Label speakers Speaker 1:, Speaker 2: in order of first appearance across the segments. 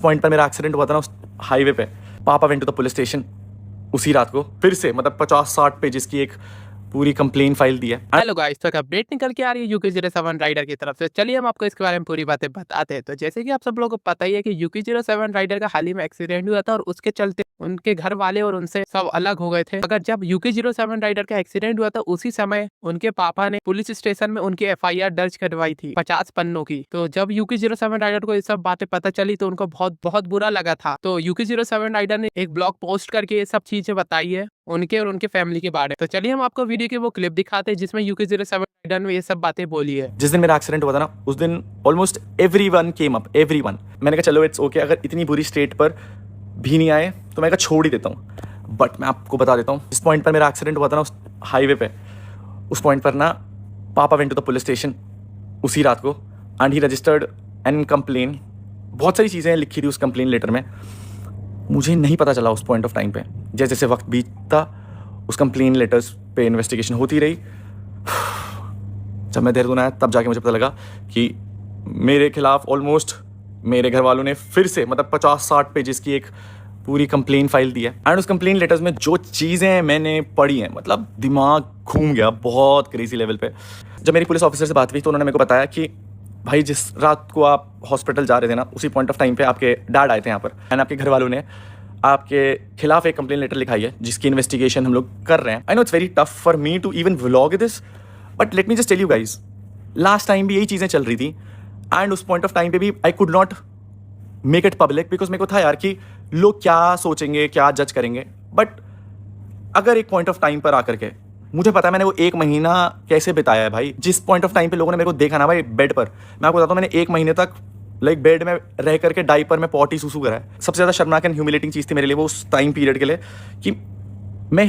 Speaker 1: Point पर मेरा accident हुआ था ना उस हाईवे पे, पापा went to the police station उसी रात को, फिर से मतलब 50-60 पेजेस की एक पूरी कंप्लेन फाइल दी है।
Speaker 2: हेलो गाइस, तो एक अपडेट निकल के आ रही है UK07 राइडर की तरफ से। चलिए हम आपको इसके बारे में पूरी बातें बताते हैं। तो जैसे कि आप सब लोगों को पता ही है कि UK07 राइडर का हाल ही में एक्सीडेंट हुआ था और उसके चलते उनके घर वाले और उनसे सब अलग हो गए थे। अगर जब UK07 राइडर का एक्सीडेंट हुआ था उसी समय उनके पापा ने पुलिस स्टेशन में उनकी FIR दर्ज करवाई थी 50 पन्नों की। तो जब UK07 राइडर को ये सब बातें पता चली तो उनको बहुत बहुत बुरा लगा था। तो UK07 राइडर ने एक ब्लॉग पोस्ट करके ये सब चीजें बताई है उनके और उनके फैमिली के बारे में। तो चलिए हम आपको वीडियो की वो क्लिप दिखाते हैं जिसमें UK07 राइडर ने ये सब बातें बोली है।
Speaker 1: जिस दिन मेरा एक्सीडेंट हुआ था ना उस दिन almost everyone came up, everyone. मैंने कहा चलो इट्स ओके, अगर इतनी बुरी स्टेट पर भी नहीं आए तो मैं कहा छोड़ ही देता हूँ। बट मैं आपको बता देता हूँ, जिस पॉइंट पर मेरा एक्सीडेंट हुआ था ना उस हाईवे पे, उस पॉइंट पर ना पापा went to the police station उसी रात को and he registered an complain. बहुत सारी चीज़ें लिखी थी उस कंप्लेन लेटर में, मुझे नहीं पता चला उस पॉइंट ऑफ टाइम पे। जैसे जैसे वक्त बीतता उस कंप्लेन लेटर्स पे इन्वेस्टिगेशन होती रही। जब मैं देहरादून आया तब जाके मुझे पता लगा कि मेरे खिलाफ ऑलमोस्ट मेरे घर वालों ने फिर से मतलब 50-60 पेजेस की एक पूरी कंप्लेन फाइल दी है। एंड उस कंप्लेन लेटर्स में जो चीज़ें मैंने पढ़ी हैं, मतलब दिमाग घूम गया बहुत क्रेजी लेवल पे। जब मेरी पुलिस ऑफिसर से बात हुई तो उन्होंने मेरे को बताया कि भाई जिस रात को आप हॉस्पिटल जा रहे थे ना उसी पॉइंट ऑफ टाइम पे आपके डैड आए थे यहाँ पर एंड आपके घर वालों ने आपके खिलाफ एक कंप्लेन लेटर लिखाई है जिसकी इन्वेस्टिगेशन हम लोग कर रहे हैं। I know it's very tough for me to even vlog this, but let me just tell you guys, last time भी यही चीज़ें चल रही थी एंड उस पॉइंट ऑफ टाइम पे भी I could not make it public because मेरे को था यार कि लोग क्या सोचेंगे, क्या जज करेंगे। बट अगर एक पॉइंट ऑफ टाइम पर आकर के मुझे पता है मैंने वो एक महीना कैसे बिताया है भाई। जिस पॉइंट ऑफ टाइम पे लोगों ने मेरे को देखा ना भाई बेड पर, मैं आपको बताता हूँ मैंने एक महीने तक लाइक बेड में रह करके डाइपर में पॉटी सूसू करा है। सबसे ज़्यादा शर्मनाक एंड ह्यूमिलेटिंग चीज़ थी मेरे लिए वो उस टाइम पीरियड के लिए कि मैं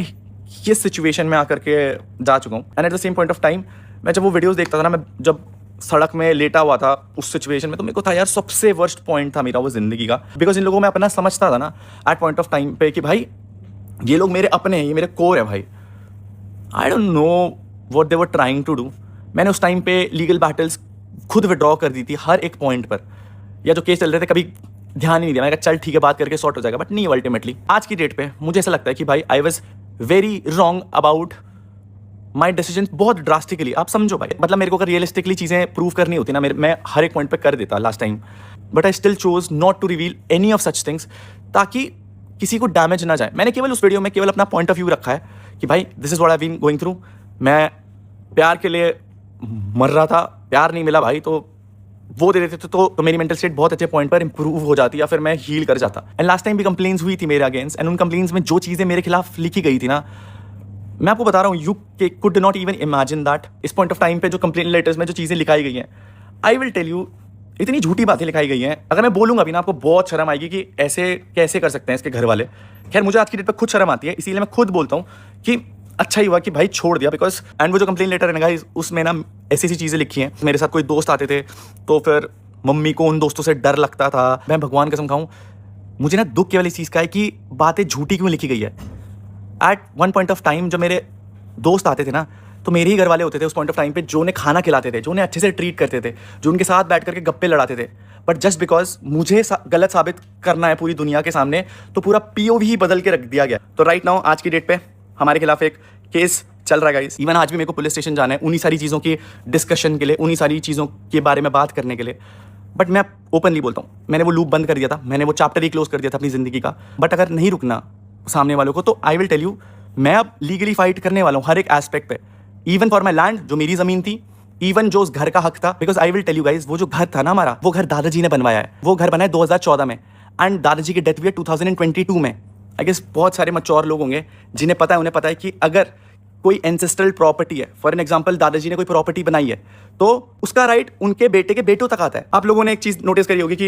Speaker 1: ये सिचुएशन में आकर के जा चुका हूँ। And at the same point of time मैं जब वो वीडियोज़ देखता था ना, मैं जब सड़क में लेटा हुआ था उस सिचुएशन में, तो मेरे को था यार सबसे वर्स्ट पॉइंट था मेरा वो ज़िंदगी का। बिकॉज इन लोगों में अपना समझता था ना एट पॉइंट ऑफ टाइम पे कि भाई ये लोग मेरे अपने हैं, ये मेरे कोर है भाई। I don't know what they were trying to do. मैंने उस टाइम पे लीगल बैटल्स खुद विड्रॉ कर दी थी हर एक पॉइंट पर, या जो केस चल रहे थे कभी ध्यान ही नहीं दिया। मैंने कहा चल ठीक है बात करके सॉर्ट हो जाएगा, बट नहीं। अल्टीमेटली आज की डेट पे मुझे ऐसा लगता है कि भाई I was very wrong about my decision बहुत ड्रास्टिकली। आप समझो भाई, मतलब मेरे को अगर रियलिस्टिकली चीज़ें प्रूव करनी होती ना मैं हर एक पॉइंट पे कर देता last time, but I still chose not to reveal any of such things ताकि किसी को डैमेज ना जाए। मैंने केवल उस वीडियो में केवल अपना पॉइंट ऑफ व्यू रखा है कि भाई this is what I been going through. मैं प्यार के लिए मर रहा था, प्यार नहीं मिला भाई तो वो दे देते थे तो मेरी मेंटल स्टेट बहुत अच्छे पॉइंट पर इंप्रूव हो जाती या फिर मैं हील कर जाता। एंड लास्ट टाइम भी कंप्लेन्स हुई थी मेरे अगेंस्ट एंड उन कंप्लेन्स में जो चीज़ें मेरे खिलाफ लिखी गई थी ना, मैं आपको बता रहा हूँ you could not even imagine that. इस पॉइंट ऑफ टाइम पे जो कंप्लेन लेटर्स में जो चीज़ें लिखाई गई हैं, आई विल टेल यू इतनी झूठी बातें लिखाई गई हैं, अगर मैं बोलूँगा भी ना आपको बहुत शर्म आएगी कि ऐसे कैसे कर सकते हैं इसके घर वाले। खैर मुझे आज की डेट पर खुद शर्म आती है, इसीलिए मैं खुद बोलता हूँ कि अच्छा ही हुआ कि भाई छोड़ दिया। बिकॉज एंड वो जो कंप्लेन लेटर है ना गाइस, उसमें ना ऐसी ऐसी चीज़ें लिखी हैं। मेरे साथ कोई दोस्त आते थे तो फिर मम्मी को उन दोस्तों से डर लगता था। मैं भगवान कसम खाऊं, मुझे ना दुख केवल इस चीज़ का है कि बातें झूठी क्यों लिखी गई है। At one point of time जब मेरे दोस्त आते थे ना तो मेरे ही घर वाले होते थे उस पॉइंट ऑफ टाइम पे, जो उन्हें खाना खिलाते थे, जो उन्हें अच्छे से ट्रीट करते थे, जो उनके साथ बैठ करके गप्पे लड़ाते थे। बट जस्ट बिकॉज मुझे गलत साबित करना है पूरी दुनिया के सामने तो पूरा POV ही बदल के रख दिया गया। तो राइट नाउ आज की डेट पे हमारे खिलाफ एक केस चल रहा है गाइस। इवन आज भी मेरे को पुलिस स्टेशन जाना है उन्हीं सारी चीज़ों की डिस्कशन के लिए, उन्हीं सारी चीज़ों के बारे में बात करने के लिए। बट मैं ओपनली बोलता हूँ, मैंने वो लूप बंद कर दिया था, मैंने वो चैप्टर ही क्लोज कर दिया था अपनी ज़िंदगी का। बट अगर नहीं रुकना सामने वालों को तो आई विल टेल यू, मैं अब लीगली फाइट करने वाला हूँ हर एक एस्पेक्ट पे। इवन फॉर माई लैंड, जो मेरी ज़मीन थी, इवन जो उस घर का हक था। Because I will tell you guys, वो जो घर था ना हमारा, वो घर दादाजी ने बनवाया है। वो घर बना है 2014 में एंड दादाजी की डेथ हुई है 2022 में। आई गेस बहुत सारे मैच्योर लोग होंगे जिन्हें पता है, उन्हें पता है कि अगर कोई एंसेस्ट्रल प्रॉपर्टी है, फॉर एन एग्जांपल दादाजी ने कोई प्रॉपर्टी बनाई है तो उसका राइट उनके बेटे के बेटों तक आता है। आप लोगों ने एक चीज़ नोटिस करी होगी कि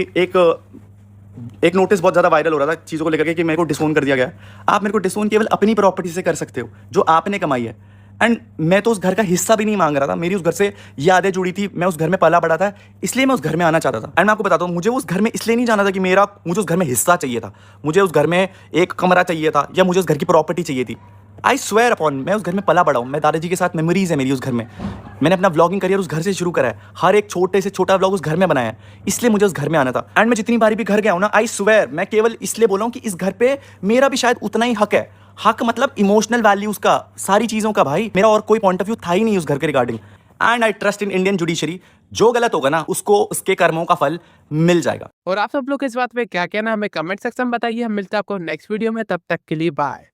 Speaker 1: एक नोटिस बहुत ज़्यादा वायरल हो रहा था चीज़ों को लेकर के कि मेरे को डिसोन कर दिया गया। आप मेरे को डिसोन केवल अपनी प्रॉपर्टी से कर सकते हो जो आपने कमाई है। एंड मैं तो उस घर का हिस्सा भी नहीं मांग रहा था, मेरी उस घर से यादें जुड़ी थी, मैं उस घर में पला बड़ा था, इसलिए मैं उस घर में आना चाहता था। एंड मैं आपको बताता हूँ, मुझे उस घर में इसलिए नहीं जाना था कि मुझे उस घर में हिस्सा चाहिए था, मुझे उस घर में एक कमरा चाहिए था या मुझे उस घर की प्रॉपर्टी चाहिए थी। आई स्वेयर अपॉन, मैं उस घर में पला बड़ा हूँ, मैं दादाजी के साथ मेमोरीज है मेरी उस घर में। मैंने अपना व्लॉगिंग करियर उस घर से शुरू करा है, हर एक छोटे से छोटा व्लॉग उस घर में बनाया है, इसलिए मुझे उस घर में आना था। एंड मैं जितनी बारी भी घर गया हूँ ना, आई स्वेयर मैं केवल इसलिए बोला हूँ कि इस घर पे मेरा भी शायद उतना ही हक है। हक मतलब इमोशनल वैल्यूज का, सारी चीज़ों का भाई, मेरा और कोई पॉइंट ऑफ व्यू था ही नहीं उस घर के regarding. And I trust in Indian judiciary, जो गलत होगा ना उसको उसके कर्मों का फल मिल जाएगा।
Speaker 2: और आप सब लोग इस बात पे क्या कहना हमें कमेंट सेक्शन में बताइए। हम मिलते हैं आपको नेक्स्ट वीडियो में, तब तक के लिए बाय।